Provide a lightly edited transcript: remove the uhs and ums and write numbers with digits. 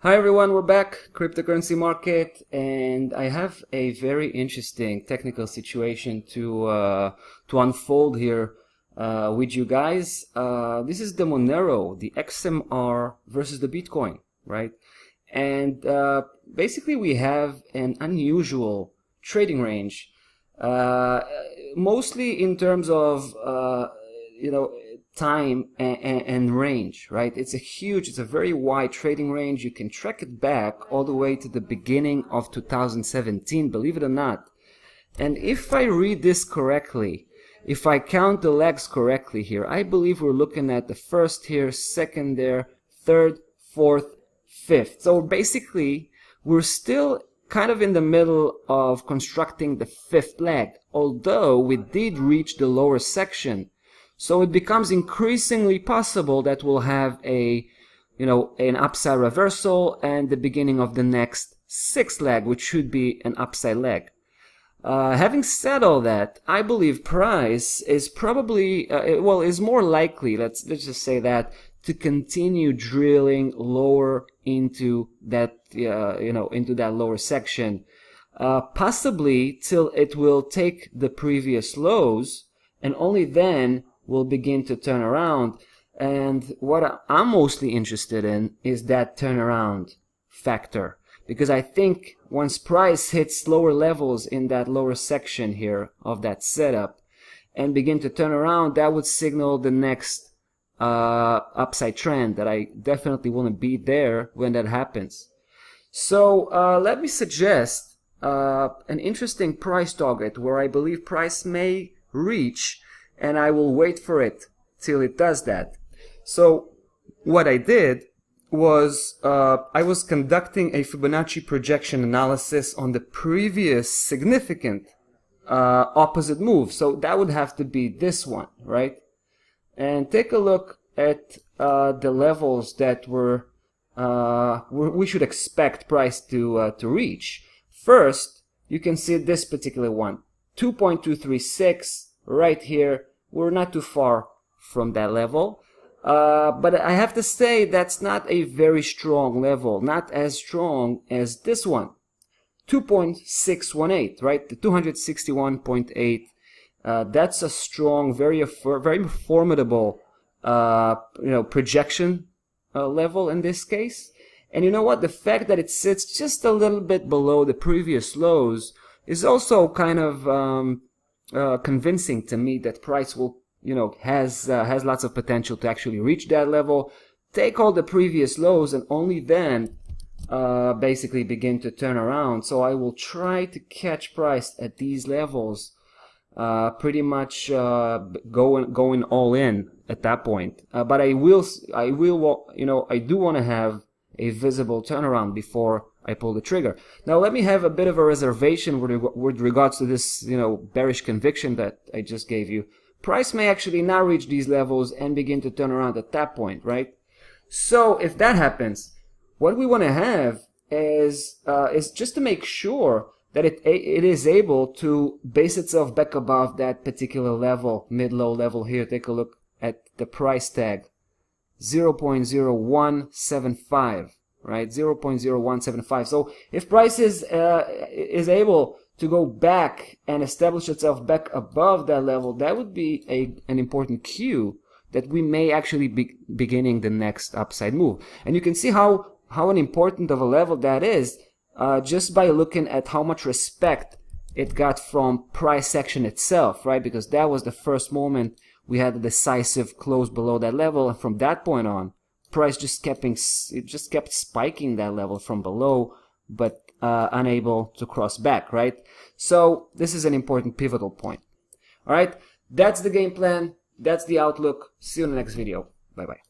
Hi everyone, we're back, cryptocurrency market, and I have a very interesting technical situation to unfold here with you guys. This is the Monero, the XMR versus the Bitcoin, right? And basically we have an unusual trading range, mostly in terms of time and range, right? It's a very wide trading range. You can track it back all the way to the beginning of 2017, believe it or not. And if I read this correctly, if I count the legs correctly here, I believe we're looking at the first here, second there, third, fourth, fifth. So basically, we're still kind of in the middle of constructing the fifth leg, although we did reach the lower section. So it becomes increasingly possible that we'll have an upside reversal and the beginning of the next sixth leg, which should be an upside leg. Having said all that, I believe price is probably, is more likely, let's just say that, to continue drilling lower into that, into that lower section, possibly till it will take the previous lows, and only then will begin to turn around. And what I'm mostly interested in is that turnaround factor, because I think once price hits lower levels in that lower section here of that setup and begin to turn around, that would signal the next upside trend that I definitely want to be there when that happens. So let me suggest an interesting price target where I believe price may reach, and I will wait for it till it does that. So what I did was I was conducting a Fibonacci projection analysis on the previous significant opposite move. So that would have to be this one, right? And take a look at the levels that we should expect price to reach. First, you can see this particular one, 2.236. Right here, we're not too far from that level, but I have to say that's not a very strong level, not as strong as this one, 2.618, right? The 261.8. That's a strong, very formidable, projection level in this case. And you know what? The fact that it sits just a little bit below the previous lows is also kind of convincing to me that price will, has lots of potential to actually reach that level, take all the previous lows, and only then basically begin to turn around. So I will try to catch price at these levels, pretty much going all in at that point. But I do want to have a visible turnaround before I pull the trigger. Now let me have a bit of a reservation with regards to this, bearish conviction that I just gave you. Price may actually now reach these levels and begin to turn around at that point, right? So if that happens, what we want to have is just to make sure that it is able to base itself back above that particular level, mid-low level here. Take a look at the price tag, 0.0175. Right, 0.0175. So if price is able to go back and establish itself back above that level, that would be an important cue that we may actually be beginning the next upside move. And you can see how an important of a level that is just by looking at how much respect it got from price action itself, right? Because that was the first moment we had a decisive close below that level, and from that point on, price just kept spiking that level from below, but unable to cross back, right? So this is an important pivotal point. All right, that's the game plan. That's the outlook. See you in the next video. Bye bye.